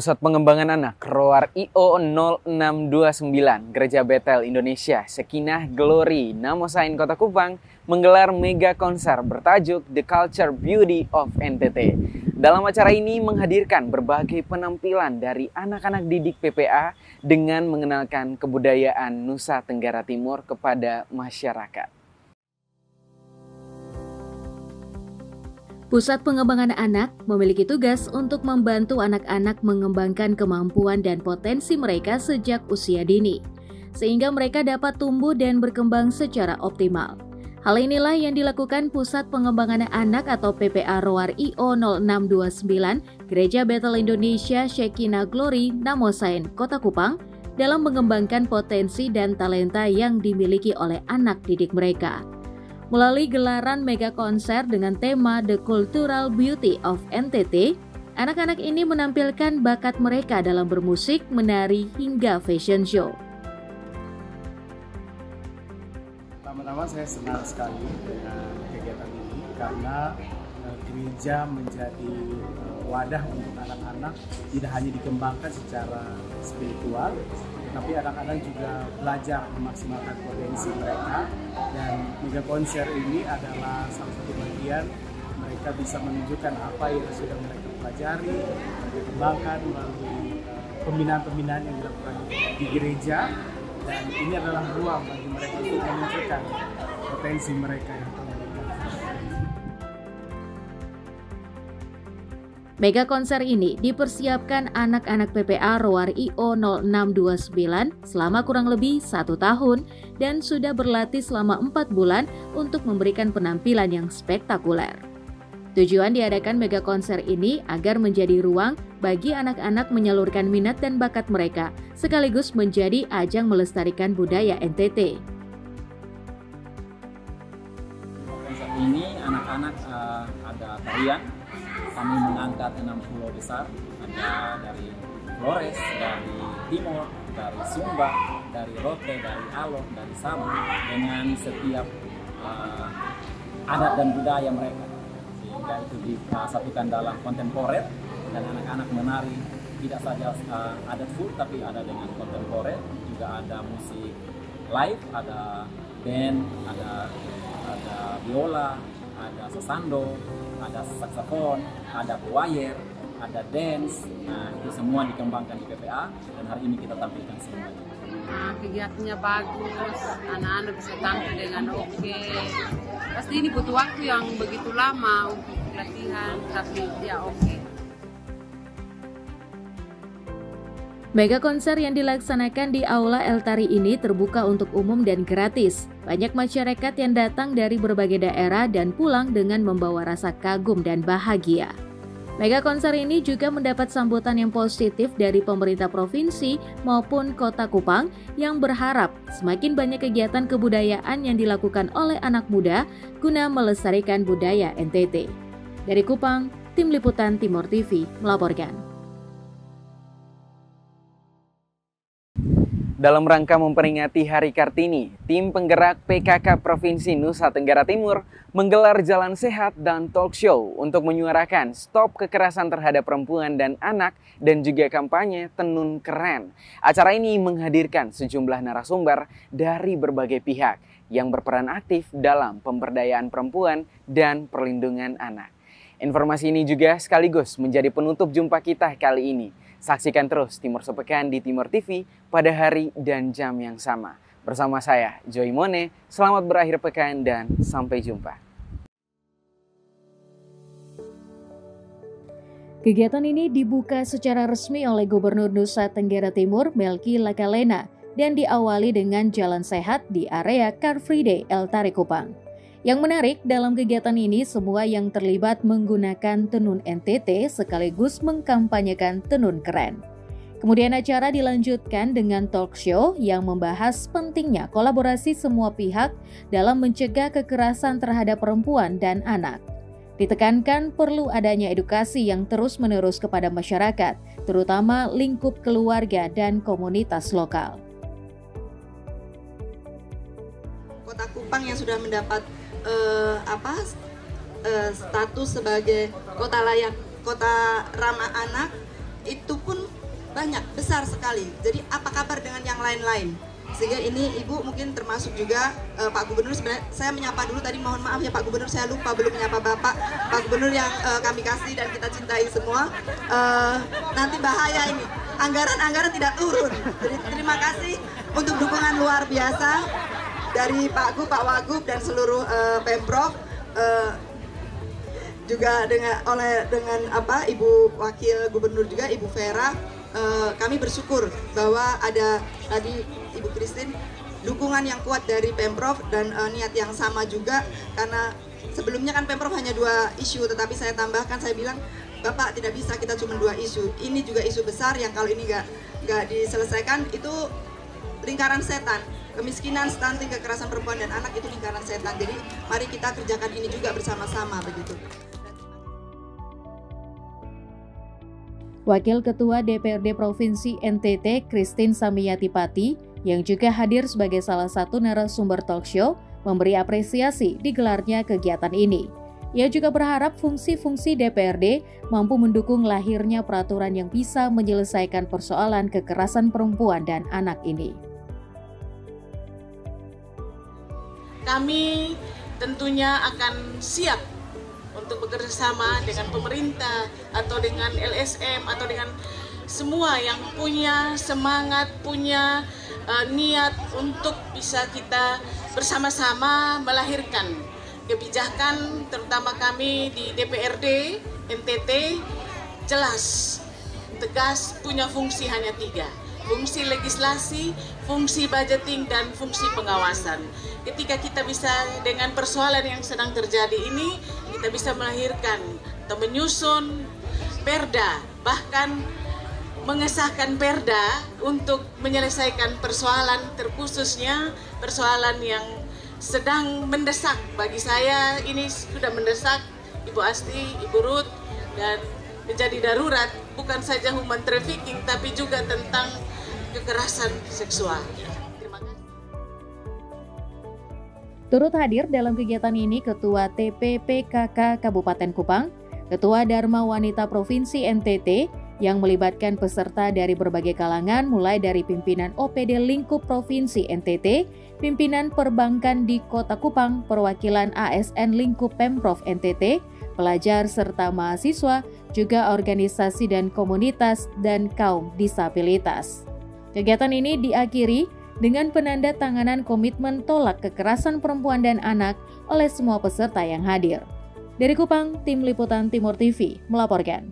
Pusat Pengembangan Anak ROAR IO 0629 Gereja Betel Indonesia Shekinah Glory Namosain Kota Kupang menggelar mega konser bertajuk The Culture Beauty of NTT. Dalam acara ini menghadirkan berbagai penampilan dari anak-anak didik PPA dengan mengenalkan kebudayaan Nusa Tenggara Timur kepada masyarakat. Pusat Pengembangan Anak memiliki tugas untuk membantu anak-anak mengembangkan kemampuan dan potensi mereka sejak usia dini, sehingga mereka dapat tumbuh dan berkembang secara optimal. Hal inilah yang dilakukan Pusat Pengembangan Anak atau PPA ROAR IO 0629 Gereja Betel Indonesia Shekinah Glory Namosain Kota Kupang dalam mengembangkan potensi dan talenta yang dimiliki oleh anak didik mereka. Melalui gelaran mega konser dengan tema The Cultural Beauty of NTT, anak-anak ini menampilkan bakat mereka dalam bermusik, menari, hingga fashion show. Pertama-tama saya senang sekali dengan kegiatan ini karena gereja menjadi wadah untuk anak-anak tidak hanya dikembangkan secara spiritual, tapi anak-anak juga belajar memaksimalkan potensi mereka, dan mega konser ini adalah salah satu bagian mereka bisa menunjukkan apa yang sudah mereka pelajari, mereka kembangkan melalui pembinaan-pembinaan yang dilakukan di gereja, dan ini adalah ruang bagi mereka untuk menunjukkan potensi mereka yang telah mereka. Mega konser ini dipersiapkan anak-anak PPA ROAR IO 0629 selama kurang lebih 1 tahun dan sudah berlatih selama 4 bulan untuk memberikan penampilan yang spektakuler. Tujuan diadakan mega konser ini agar menjadi ruang bagi anak-anak menyalurkan minat dan bakat mereka, sekaligus menjadi ajang melestarikan budaya NTT. Konser ini anak-anak ada tarian. Kami mengangkat 6 pulau besar, ada dari Flores, dari Timor, dari Sumba, dari Rote, dari Alo, dari Sabah, dengan setiap adat dan budaya mereka. Sehingga itu disatukan dalam kontemporer, dan anak-anak menari tidak saja adat full, tapi ada dengan kontemporer, juga ada musik live, ada band, ada biola, ada sasando, ada saksofon, ada choir, ada dance. Nah, itu semua dikembangkan di PPA dan hari ini kita tampilkan semuanya. Kegiatannya bagus, anak-anak bisa tampil dengan oke. Pasti ini butuh waktu yang begitu lama untuk latihan, tapi ya oke. Mega konser yang dilaksanakan di Aula El Tari ini terbuka untuk umum dan gratis. Banyak masyarakat yang datang dari berbagai daerah dan pulang dengan membawa rasa kagum dan bahagia. Mega konser ini juga mendapat sambutan yang positif dari pemerintah provinsi maupun Kota Kupang yang berharap semakin banyak kegiatan kebudayaan yang dilakukan oleh anak muda guna melestarikan budaya NTT. Dari Kupang, Tim Liputan Timor TV melaporkan. Dalam rangka memperingati Hari Kartini, tim penggerak PKK Provinsi Nusa Tenggara Timur menggelar jalan sehat dan talk show untuk menyuarakan stop kekerasan terhadap perempuan dan anak dan juga kampanye Tenun Keren. Acara ini menghadirkan sejumlah narasumber dari berbagai pihak yang berperan aktif dalam pemberdayaan perempuan dan perlindungan anak. Informasi ini juga sekaligus menjadi penutup jumpa kita kali ini. Saksikan terus Timur Sepekan di Timor TV pada hari dan jam yang sama. Bersama saya, Joy Mone, selamat berakhir pekan dan sampai jumpa. Kegiatan ini dibuka secara resmi oleh Gubernur Nusa Tenggara Timur, Melki Lakalena, dan diawali dengan jalan sehat di area Car Free Day El Tari Kupang. Yang menarik dalam kegiatan ini, semua yang terlibat menggunakan tenun NTT sekaligus mengkampanyekan tenun keren. Kemudian acara dilanjutkan dengan talk show yang membahas pentingnya kolaborasi semua pihak dalam mencegah kekerasan terhadap perempuan dan anak. Ditekankan perlu adanya edukasi yang terus-menerus kepada masyarakat, terutama lingkup keluarga dan komunitas lokal. Kota Kupang yang sudah mendapat status sebagai kota layak, kota ramah anak, itu pun banyak, besar sekali. Jadi apa kabar dengan yang lain-lain? Sehingga ini Ibu mungkin termasuk juga Pak Gubernur. Sebenarnya saya menyapa dulu tadi, mohon maaf ya Pak Gubernur, saya lupa belum menyapa Bapak Gubernur yang kami kasih dan kita cintai semua. Nanti bahaya ini, anggaran tidak turun. Jadi terima kasih untuk dukungan luar biasa dari Pak Wagub dan seluruh Pemprov. Juga dengan Ibu Wakil Gubernur juga, Ibu Vera, kami bersyukur bahwa ada tadi Ibu Christine dukungan yang kuat dari Pemprov dan niat yang sama juga, karena sebelumnya kan Pemprov hanya 2 isu, tetapi saya tambahkan, saya bilang Bapak tidak bisa kita cuma 2 isu, ini juga isu besar yang kalau ini nggak diselesaikan itu lingkaran setan. Kemiskinan, stunting, kekerasan perempuan dan anak itu lingkaran setan. Jadi mari kita kerjakan ini juga bersama-sama begitu. Wakil Ketua DPRD Provinsi NTT Christine Samiyatipati yang juga hadir sebagai salah satu narasumber talkshow memberi apresiasi digelarnya kegiatan ini. Ia juga berharap fungsi-fungsi DPRD mampu mendukung lahirnya peraturan yang bisa menyelesaikan persoalan kekerasan perempuan dan anak ini. Kami tentunya akan siap untuk bekerja sama dengan pemerintah atau dengan LSM atau dengan semua yang punya semangat, punya niat untuk bisa kita bersama-sama melahirkan kebijakan, terutama kami di DPRD NTT jelas, tegas, punya fungsi hanya 3. Fungsi legislasi, fungsi budgeting, dan fungsi pengawasan. Ketika kita bisa dengan persoalan yang sedang terjadi ini, kita bisa melahirkan atau menyusun perda, bahkan mengesahkan perda untuk menyelesaikan persoalan, terkhususnya persoalan yang sedang mendesak. Bagi saya ini sudah mendesak, Ibu Asti, Ibu Ruth, dan menjadi darurat, bukan saja human trafficking, tapi juga tentang kekerasan seksual. Terima kasih. Turut hadir dalam kegiatan ini Ketua TPPKK Kabupaten Kupang, Ketua Dharma Wanita Provinsi NTT, yang melibatkan peserta dari berbagai kalangan mulai dari pimpinan OPD Lingkup Provinsi NTT, pimpinan perbankan di Kota Kupang, perwakilan ASN Lingkup Pemprov NTT, pelajar serta mahasiswa, juga organisasi dan komunitas dan kaum disabilitas. Kegiatan ini diakhiri dengan penandatanganan komitmen tolak kekerasan perempuan dan anak oleh semua peserta yang hadir. Dari Kupang, Tim Liputan Timur TV melaporkan.